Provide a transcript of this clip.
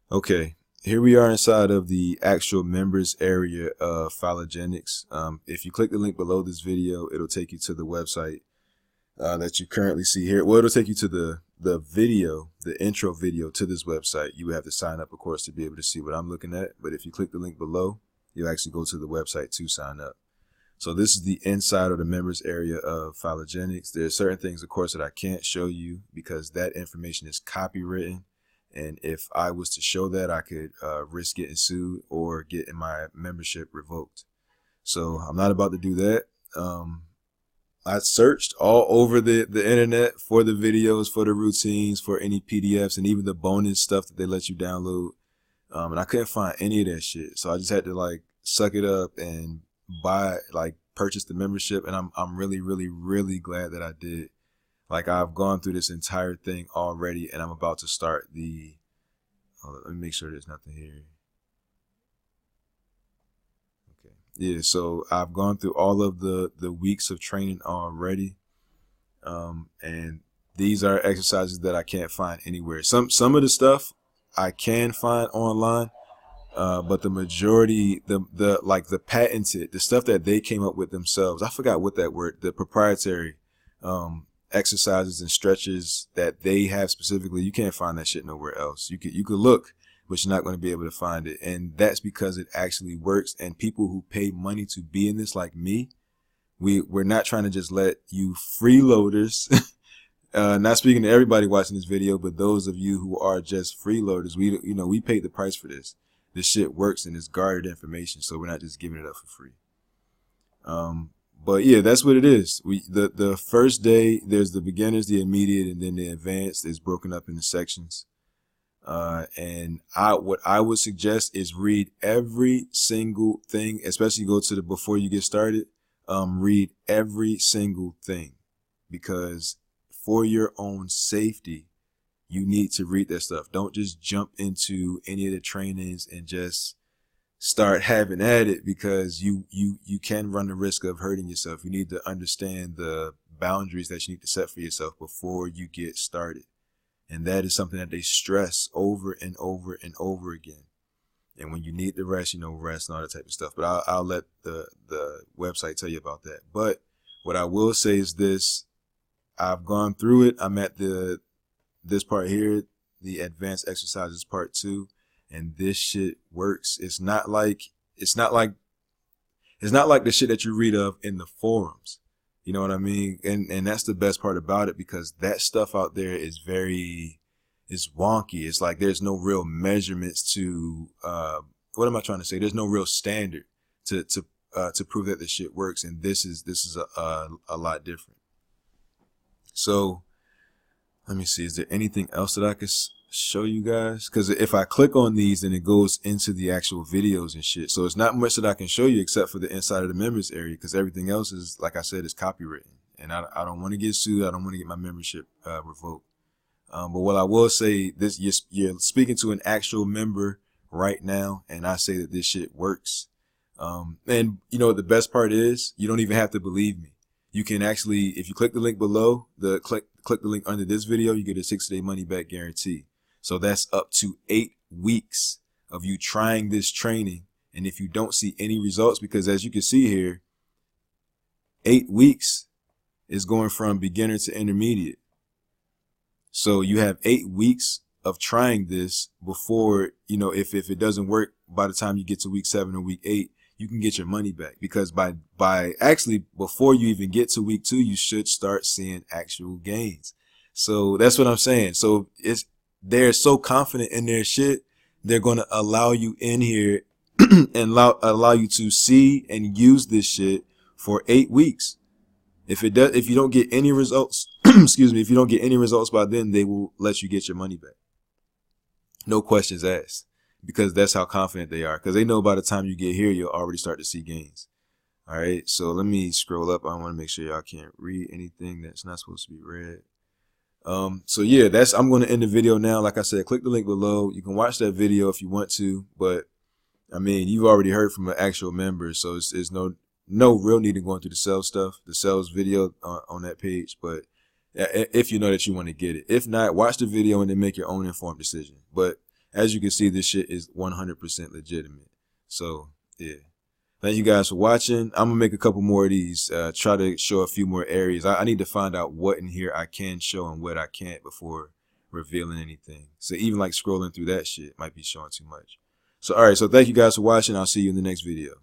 Okay, here we are inside of the actual members area of Phalogenics. If you click the link below this video, it'll take you to the website that you currently see here. Well, it'll take you to the video, the intro video to this website. You would have to sign up, of course, to be able to see what I'm looking at. But if you click the link below, you'll actually go to the website to sign up. So this is the inside of the members area of Phalogenics. There are certain things, of course, that I can't show you because that information is copywritten. And if I was to show that, I could risk getting sued or getting my membership revoked. So I'm not about to do that. I searched all over the internet for the videos, for the routines, for any PDFs, and even the bonus stuff that they let you download. And I couldn't find any of that shit. So I just had to suck it up and purchase the membership. And I'm really glad that I did. I've gone through this entire thing already, and I'm about to start let me make sure there's nothing here. Okay. Yeah, so I've gone through all of the weeks of training already. And these are exercises that I can't find anywhere. Some of the stuff I can find online, but the majority, the patented, the stuff that they came up with themselves, I forgot what that word, the proprietary exercises and stretches that they have specifically, you can't find that shit nowhere else. You could look, but you're not going to be able to find it. And that's because it actually works. And people who pay money to be in this, like me, we're not trying to just let you freeloaders, not speaking to everybody watching this video, but those of you who are just freeloaders, we paid the price for this. This shit works and it's guarded information. So we're not just giving it up for free. But yeah, that's what it is. The first day, there's the beginners, the immediate, and then the advanced is broken up into sections. And what I would suggest is read every single thing, especially go to before you get started, read every single thing, because for your own safety, you need to read that stuff. Don't just jump into any of the trainings and just start having at it, because you can run the risk of hurting yourself. You need to understand the boundaries that you need to set for yourself before you get started. And that is something that they stress over and over and over again. And when you need the rest, rest and all that type of stuff. But I'll let the website tell you about that. But what I will say is this: I've gone through it. I'm at this part here, the advanced exercises part 2. And this shit works. It's not like the shit that you read of in the forums. You know what I mean? And that's the best part about it, because that stuff out there is it's wonky. It's like there's no real measurements to what am I trying to say? There's no real standard to prove that this shit works. And this is a lot different. So let me see. Is there anything else that I could show you guys? Because if I click on these, then it goes into the actual videos and shit. So it's not much that I can show you except for the inside of the members area, because everything else is, like I said, is copywritten. And I don't want to get sued. I don't want to get my membership revoked. But what I will say, this you're speaking to an actual member right now, and I say that this shit works. And the best part is, you don't even have to believe me. You can actually, if you click the link below, click the link under this video, you get a 60-day money back guarantee. So that's up to 8 weeks of you trying this training. And if you don't see any results, because as you can see here, 8 weeks is going from beginner to intermediate. So you have 8 weeks of trying this before, if it doesn't work by the time you get to week 7 or week 8, you can get your money back, because actually before you even get to week 2, you should start seeing actual gains. So that's what I'm saying. So they're so confident in their shit, they're going to allow you in here and allow you to see and use this shit for 8 weeks. If you don't get any results, excuse me, if you don't get any results by then, they will let you get your money back. No questions asked, because that's how confident they are, because they know by the time you get here, you'll already start to see gains. All right. So let me scroll up. I want to make sure y'all can't read anything that's not supposed to be read. So yeah, I'm going to end the video now. Like I said, click the link below. You can watch that video if you want to, but I mean, you've already heard from an actual member, so it's no real need in going through the sales video on that page. But if you know that you want to get it, if not, watch the video and then make your own informed decision. But as you can see, this shit is 100% legitimate. So yeah. Thank you guys for watching. I'm gonna make a couple more of these, try to show a few more areas. I need to find out what in here I can show and what I can't before revealing anything. So even like scrolling through that shit might be showing too much. So all right, so thank you guys for watching. I'll see you in the next video.